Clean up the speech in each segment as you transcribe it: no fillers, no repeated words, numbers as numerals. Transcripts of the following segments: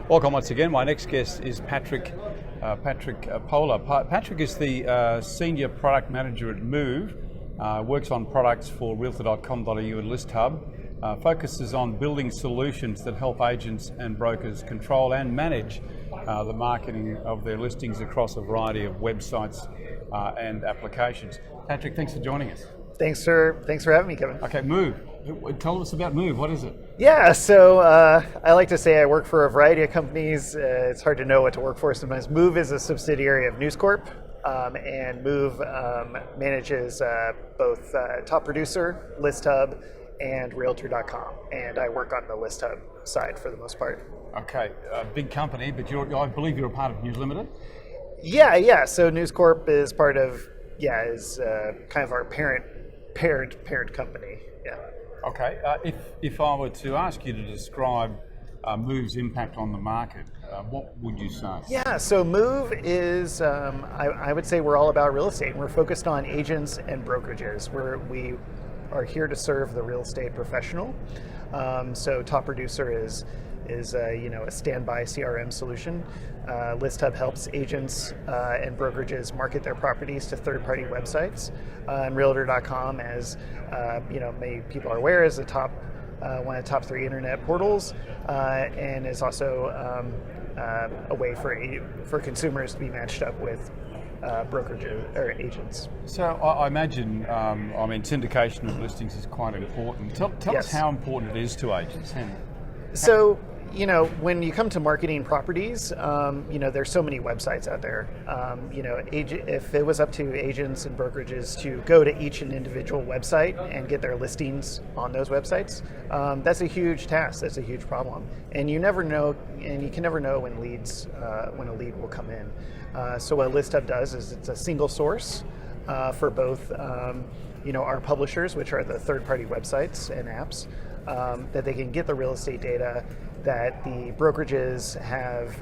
Welcome once again. My next guest is Patrick Pohler. Patrick is the Senior Product Manager at Move, works on products for Realtor.com.au and ListHub, focuses on building solutions that help agents and brokers control and manage the marketing of their listings across a variety of websites and applications. Patrick, thanks for joining us. Thanks for having me, Kevin. Okay, Move. Tell us about Move. What is it? Yeah, so I like to say I work for a variety of companies. It's hard to know what to work for sometimes. Move is a subsidiary of News Corp, and Move manages both Top Producer, ListHub, and Realtor.com. And I work on the ListHub side for the most part. Okay, big company, but I believe you're a part of News Limited? Yeah. So News Corp is part of, is kind of our parent company. Yeah. Okay, if I were to ask you to describe Move's impact on the market, what would you say? Yeah, so Move is, I would say we're all about real estate. We're focused on agents and brokerages. We are here to serve the real estate professional. So Top Producer is a standby CRM solution. ListHub helps agents and brokerages market their properties to third-party websites. And Realtor.com, as many people are aware, is one of the top 3 internet portals, and is also a way for consumers to be matched up with brokerages or agents. So I imagine, syndication of listings is quite important. Tell us how important it is to agents. So, when you come to marketing properties, there's so many websites out there. If it was up to agents and brokerages to go to each and individual website and get their listings on those websites, that's a huge task. That's a huge problem, and you never know, and you can never know when a lead will come in. So what ListHub does is it's a single source for both, our publishers, which are the third-party websites and apps, that they can get the real estate data that the brokerages have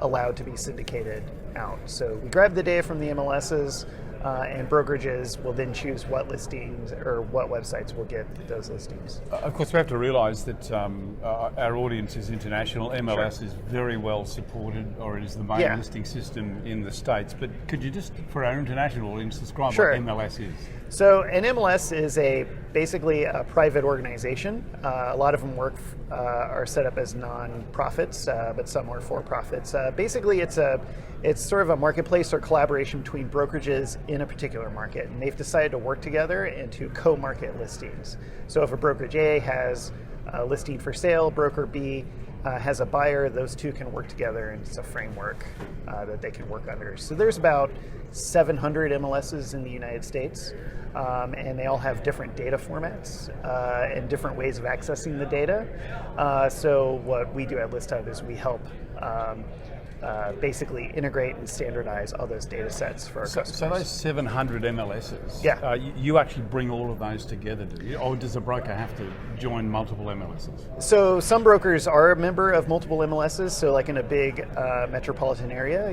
allowed to be syndicated out. So we grab the data from the MLSs, and brokerages will then choose what listings or what websites will get those listings. Of course, we have to realise that our audience is international. MLS Sure. is very well supported, or it is the main listing system in the States. But could you just, for our international audience, describe Sure. what MLS is? So an MLS is basically a private organization. A lot of them are set up as non-profits, but some are for-profits. Basically, it's sort of a marketplace or collaboration between brokerages in a particular market, and they've decided to work together and to co-market listings. So if a brokerage A has a listing for sale, broker B has a buyer, those two can work together, and it's a framework that they can work under. So there's about 700 MLSs in the United States, and they all have different data formats and different ways of accessing the data. So what we do at ListHub is we help basically integrate and standardize all those data sets for our customers. So those 700 MLSs, Yeah. You actually bring all of those together, do you? Or does a broker have to join multiple MLSs? So some brokers are a member of multiple MLSs. So like in a big metropolitan area,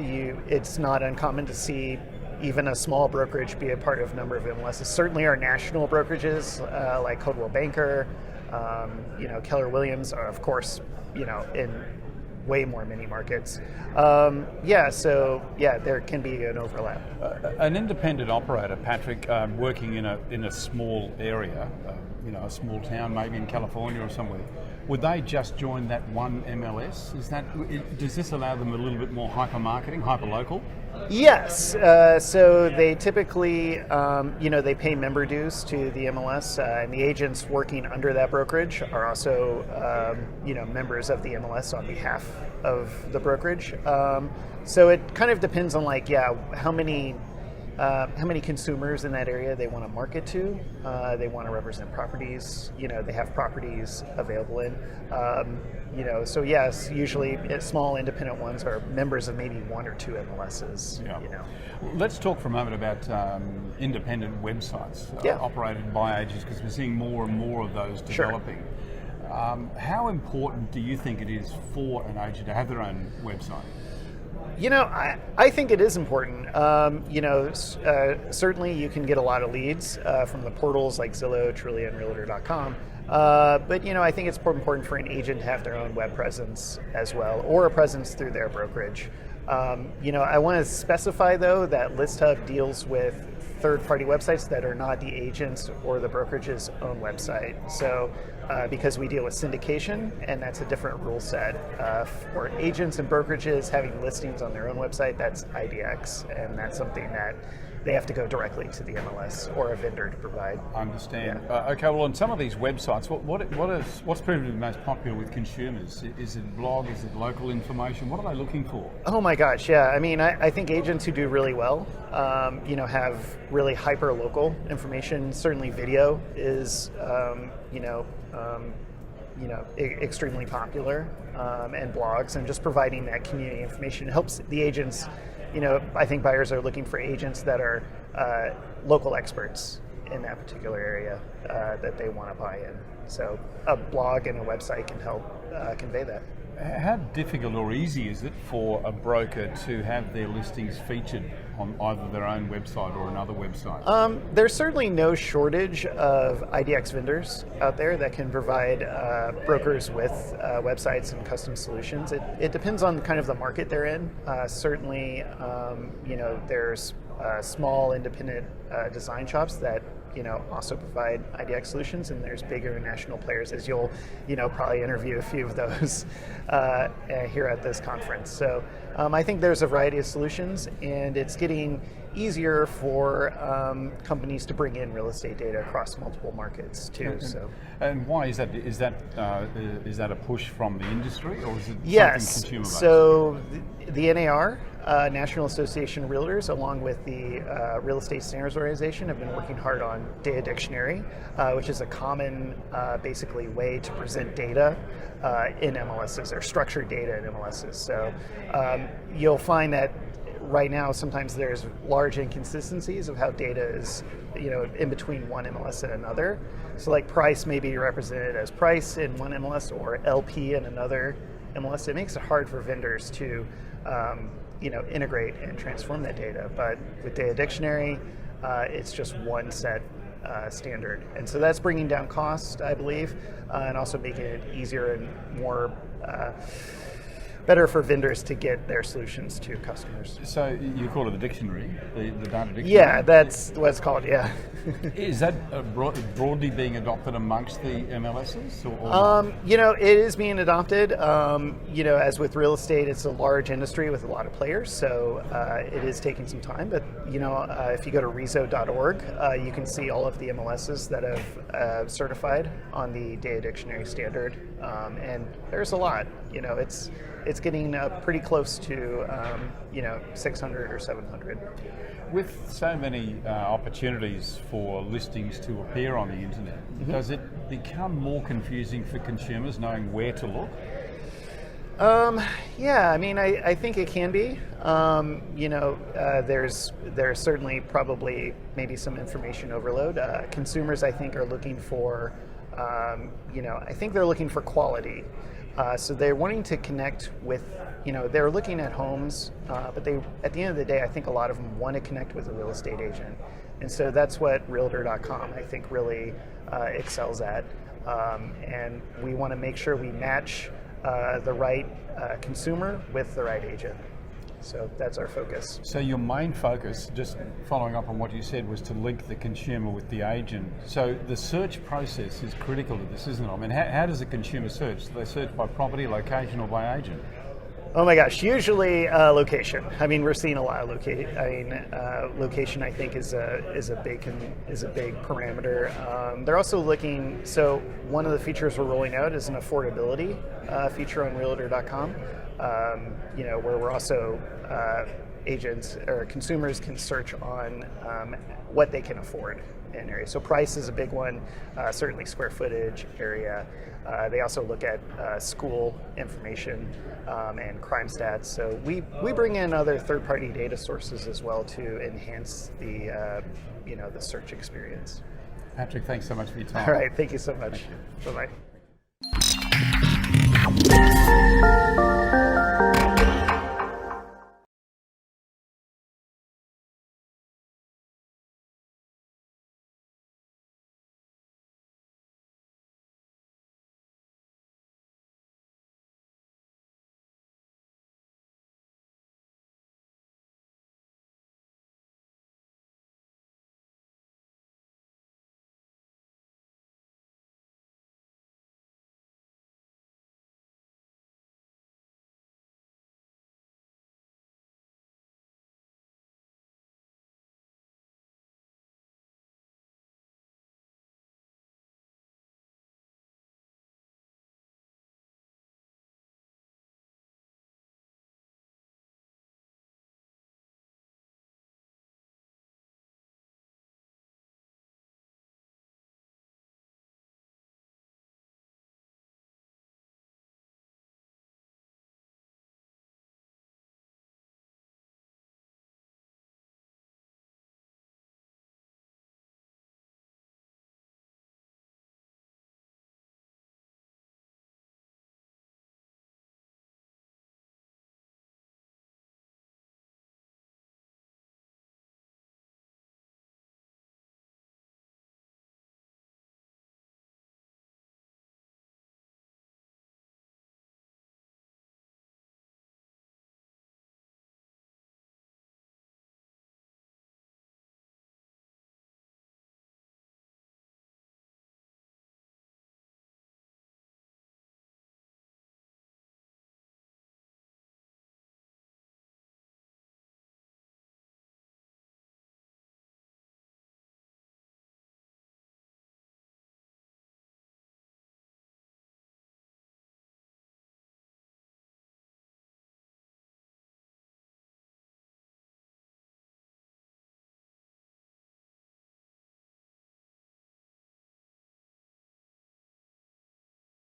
it's not uncommon to see even a small brokerage be a part of a number of MLSs. Certainly our national brokerages like Coldwell Banker, Keller Williams are of course, in way more mini markets. There can be an overlap. An independent operator, Patrick, working in a small area, a small town, maybe in California or somewhere, would they just join that one MLS? Does this allow them a little bit more hyper marketing, hyper local? Yes. So they typically, they pay member dues to the MLS, and the agents working under that brokerage are also, members of the MLS on behalf of the brokerage. So it kind of depends on how many consumers in that area they want to market to. They want to represent properties. They have properties available in. So yes, usually small independent ones are members of maybe 1 or 2 MLSs. Yeah. Let's talk for a moment about independent websites operated by agents, because we're seeing more and more of those developing. Sure. How important do you think it is for an agent to have their own website? I think it is important. Certainly you can get a lot of leads from the portals like Zillow, Trulia, and Realtor.com. But I think it's important for an agent to have their own web presence as well, or a presence through their brokerage. I want to specify though that ListHub deals with third-party websites that are not the agent's or the brokerage's own website. So because we deal with syndication, and that's a different rule set. For agents and brokerages having listings on their own website, that's IDX, and that's something that they have to go directly to the MLS or a vendor to provide. I understand. Yeah. Okay, well, on some of these websites, what's proven to be most popular with consumers? Is it blog? Is it local information? What are they looking for? Oh my gosh, yeah. I mean, I think agents who do really well, have really hyper local information. Certainly, video is, extremely popular, and blogs, and just providing that community information helps the agents. I think buyers are looking for agents that are local experts in that particular area that they want to buy in. So a blog and a website can help convey that. How difficult or easy is it for a broker to have their listings featured on either their own website or another website? There's certainly no shortage of IDX vendors out there that can provide brokers with websites and custom solutions. It depends on kind of the market they're in. Certainly, there's small independent design shops that also provide IDX solutions, and there's bigger national players, as you'll probably interview a few of those here at this conference. So I think there's a variety of solutions, and it's getting easier for companies to bring in real estate data across multiple markets too. Okay. So, and why is that? Is that a push from the industry, or is it yes, something consumer-based? So the NAR, National Association of Realtors, along with the Real Estate Standards Organization, have been working hard on Data Dictionary, which is a common, basically, way to present data in MLSs, or structured data in MLSs. So you'll find that right now sometimes there's large inconsistencies of how data is, in between one MLS and another. So like price may be represented as price in one MLS or LP in another MLS. It makes it hard for vendors to integrate and transform that data. But with Data Dictionary, it's just one set standard. And so that's bringing down cost, I believe, and also making it easier and more better for vendors to get their solutions to customers. So you call it a dictionary, the data dictionary? Yeah, that's what it's called, yeah. Is that broadly being adopted amongst the MLSs? Or? It is being adopted. As with real estate, it's a large industry with a lot of players, so it is taking some time. But, if you go to rezo.org, you can see all of the MLSs that have certified on the Data Dictionary standard. And there's a lot. It's getting pretty close to 600 or 700. With so many opportunities for listings to appear on the internet, mm-hmm. does it become more confusing for consumers knowing where to look? Yeah, I mean, I think it can be. There's certainly probably maybe some information overload. Consumers, I think, are looking for, I think they're looking for quality. So they're wanting to connect with, they're looking at homes, but at the end of the day, I think a lot of them want to connect with a real estate agent. And so that's what Realtor.com, I think, really excels at. And we want to make sure we match the right consumer with the right agent. So that's our focus. So your main focus, just following up on what you said, was to link the consumer with the agent. So the search process is critical to this, isn't it? I mean, how does a consumer search? Do they search by property, location, or by agent? Oh my gosh, usually location. I mean, we're seeing a lot of location. Location, I think, is a big parameter. They're also looking. So one of the features we're rolling out is an affordability feature on Realtor.com. Where we're also agents or consumers can search on what they can afford in an area. So price is a big one, certainly square footage, area. They also look at school information and crime stats. So we bring in other third-party data sources as well to enhance the the search experience. Patrick, thanks so much for your time. All right, thank you so much. Bye-bye.